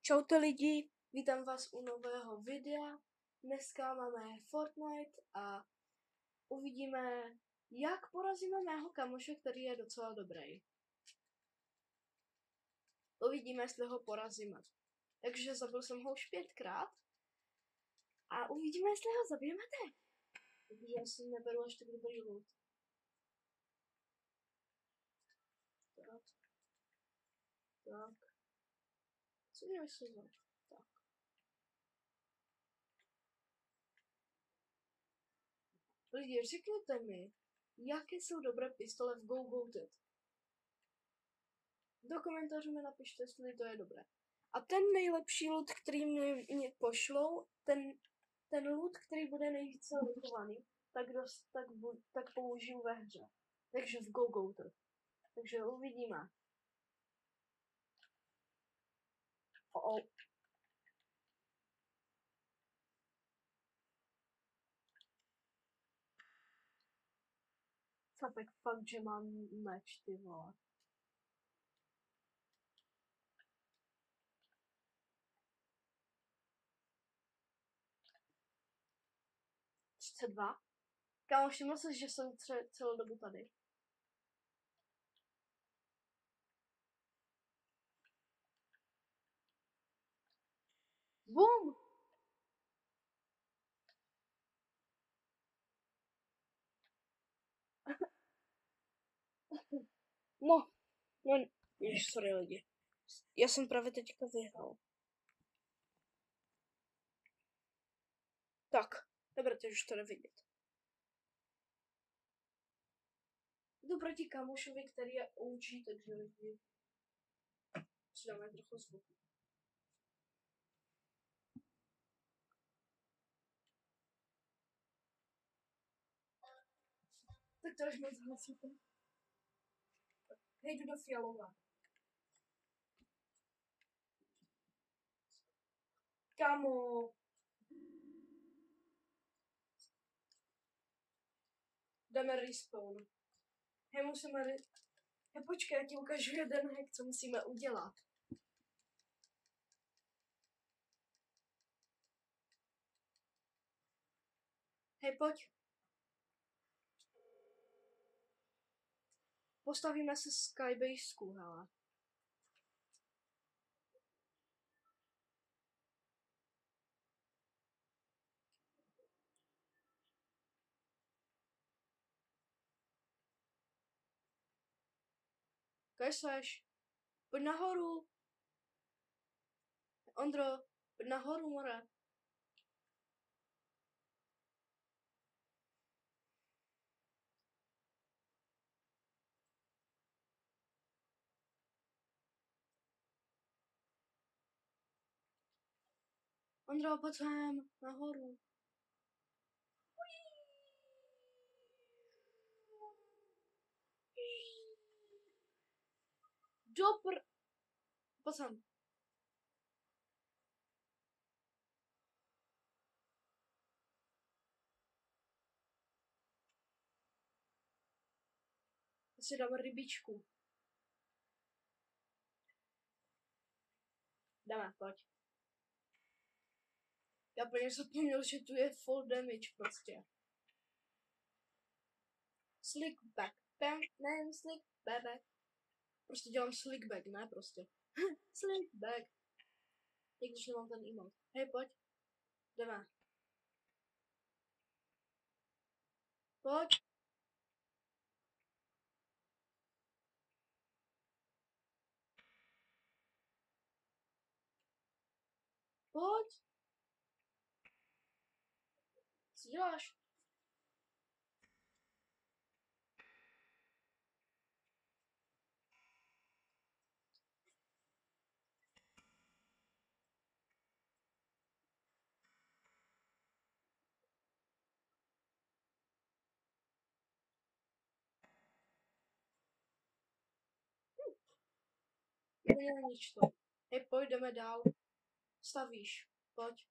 Čaute lidi, vítám vás u nového videa. Dneska máme Fortnite a uvidíme, jak porazíme mého kamoše, který je docela dobrý. Uvidíme, jestli ho porazíme. Takže zabil jsem ho už 5krát a uvidíme, jestli ho zabijeme teď. Takže já si neberu až tak dobrý loot. Tak. Co mě myslíme? Tak. Lidi, řekněte mi, jaké jsou dobré pistole v Go Goated. Do komentářů mi napište, jestli to je dobré. A ten nejlepší loot, který mě pošlou, ten loot, který bude nejvíce lootovaný, tak použiju ve hře. Takže v Go. Takže uvidíme. Oh. Tak fakt, že mám meč, ty vole. Dva. Kámo, všiml jsi, že jsem celou dobu tady. Bum! No, ježiš, sorry lidi. Já jsem právě teďka vyhrál. Tak, dobré, teď už to nevidět. Jdu proti kamošovi, který je OG, takže lidi. Přidáme trochu zvuku. Tak to až moc hlasíte. Hej, jdu do fialova. Kámo. Jdeme respawn. Hej, musíme Hej, počkej, já ti ukážu jeden hack, co musíme udělat. Hej, pojď. Postavíme se skybasku, hele. Kde seš? Pojď nahoru. Ondro, pojď nahoru, more. Ondro, pojď sem, nahoru. Pojď sem. Já si dám rybičku. Jdeme, pojď. Já plně zapomněl, že tu je full damage prostě. Slickback. Bam, ne, slickback. Prostě dělám slickback, ne prostě. Slickback. I když nemám ten emote. Hej, pojď. Jdeme. Pojď. Pojď. Co děláš? Nič to. Hej, pojďme dál. Stavíš. Pojď.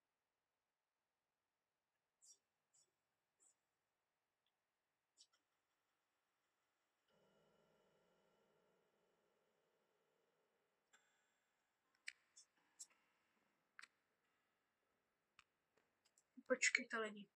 Počkejte lidi.